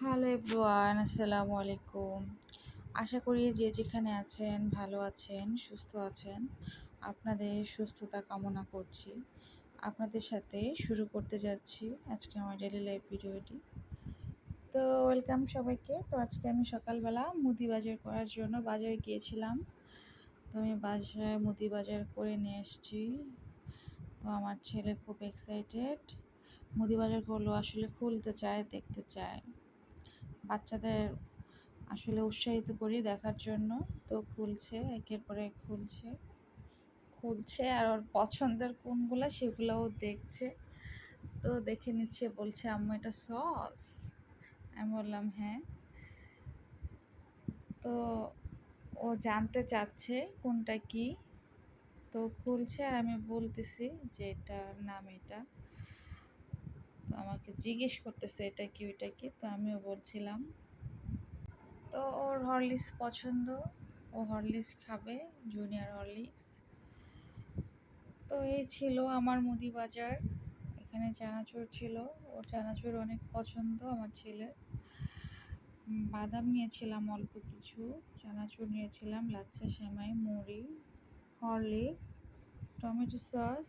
Hello everyone, আসসালামু আলাইকুম। আশা করি যে যেখানে আছেন ভালো আছেন, সুস্থ আছেন। আপনাদের সুস্থতা কামনা করছি। আপনাদের সাথে শুরু করতে যাচ্ছি আজকে আমার ডেইলি লাইফ ভিডিওটি। তো ওয়েলকাম সবাইকে। তো আজকে আমি সকালবেলা মুদি বাজার করার জন্য বাজারে গিয়েছিলাম। তো আমি বাসায় মুদি বাজার করে নিয়ে এসেছি। তো আমার ছেলে খুব এক্সাইটেড। মুদি বাজারগুলো আসলে খুলতে চায়, দেখতে চায়। বাচ্চাদের আসলে উৎসাহিত করি দেখার জন্য। তো খুলছে, একের পর এক খুলছে খুলছে আর ওর পছন্দের কোনগুলো সেগুলোও দেখছে। তো দেখে নিচ্ছে, বলছে আম্মু এটা সস। আমি বললাম হ্যাঁ। তো ও জানতে চাচ্ছে কোনটা কি। তো খুলছে আর আমি বলতেছি যে এটার নাম এটা। তো আমাকে জিজ্ঞেস করতেছে এটা কি ওইটা কি। তো আমিও বলছিলাম। তো ওর হরলিক্স পছন্দ, ও হরলিক্স খাবে, জুনিয়র হরলিক্স। তো এই ছিল আমার মুদি বাজার। এখানে চানাচুর ছিল, ওর চানাচুর অনেক পছন্দ আমার ছেলের। বাদাম নিয়েছিলাম অল্প কিছু, চানাচুর নিয়েছিলাম, লাচ্ছা সেমাই, মুড়ি, হরলিক্স, টমেটো সস,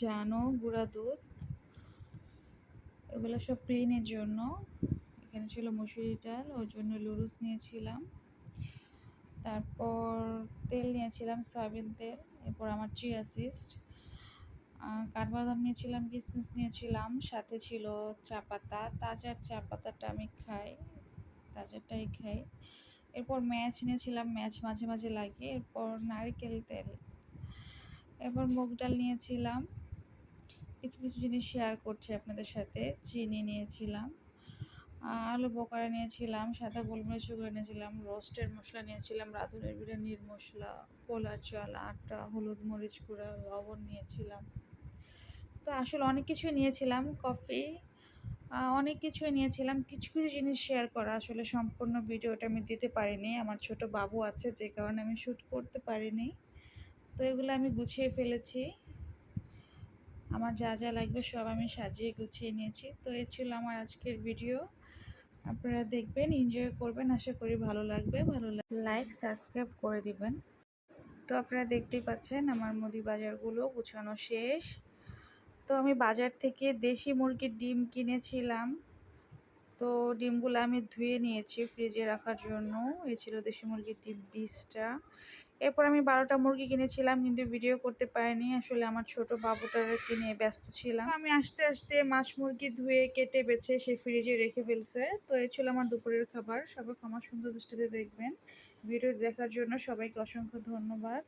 জানো, গুঁড়া দুধ, এগুলো সব ক্লিনের জন্য। এখানে ছিল মুসুরি ডাল, ওর জন্য লুরুস নিয়েছিলাম। তারপর তেল নিয়েছিলাম, সয়াবিন তেল। এরপর আমার চিয়া সিড, কাঠবাদাম নিয়েছিলাম, কিশমিশ নিয়েছিলাম, সাথে ছিল চা পাতা। তাজা চা পাতাটা আমি খাই, তাজাটাই খাই। এরপর ম্যাচ নিয়েছিলাম, ম্যাচ মাঝে মাঝে লাগে। এরপর নারকেল তেল, এরপর মুগ ডাল নিয়েছিলাম। কিছু কিছু জিনিস শেয়ার করছি আপনাদের সাথে। চিনি নিয়েছিলাম, আলু বোকারা নিয়েছিলাম, সাদা গোলমরিচ গুঁড়ো নিয়েছিলাম, রোস্টের মশলা নিয়েছিলাম, রাঁধুনের বিরিয়ানির মশলা, পোলার চাল, আটা, হলুদ, মরিচ গুঁড়া, লবণ নিয়েছিলাম। তো আসলে অনেক কিছুই নিয়েছিলাম, কফি, অনেক কিছুই নিয়েছিলাম। কিছু কিছু জিনিস শেয়ার করা আসলে সম্পূর্ণ ভিডিওটা আমি দিতে পারিনি, আমার ছোট বাবু আছে যে কারণে আমি শ্যুট করতে পারিনি। তো এগুলো আমি গুছিয়ে ফেলেছি, আমার যা যা লাগবে সব আমি সাজিয়ে গুছিয়ে নিয়েছি। তো এই ছিল আমার আজকের ভিডিও। আপনারা দেখবেন, এনজয় করবেন, আশা করি ভালো লাগবে। ভালো লাগলে লাইক সাবস্ক্রাইব করে দিবেন। তো আপনারা দেখতেই পাচ্ছেন আমার মুদি বাজারগুলো গুছানো শেষ। তো আমি বাজার থেকে দেশি মুরগির ডিম কিনেছিলাম। তো ডিমগুলো আমি ধুয়ে নিয়েছি ফ্রিজে রাখার জন্য। এ ছিল দেশি মুরগির ডিম 20টা। এরপর আমি 12টা মুরগি কিনেছিলাম, কিন্তু ভিডিও করতে পারিনি, আসলে আমার ছোট বাবুটাকে নিয়ে ব্যস্ত ছিলাম। আমি আস্তে আস্তে মাছ মুরগি ধুয়ে কেটে বেছে সে ফ্রিজে রেখে ফেলছে। তো এই ছিল আমার দুপুরের খাবার। সবাই আমার সুন্দর দৃষ্টিতে দেখবেন। ভিডিও দেখার জন্য সবাইকে অসংখ্য ধন্যবাদ।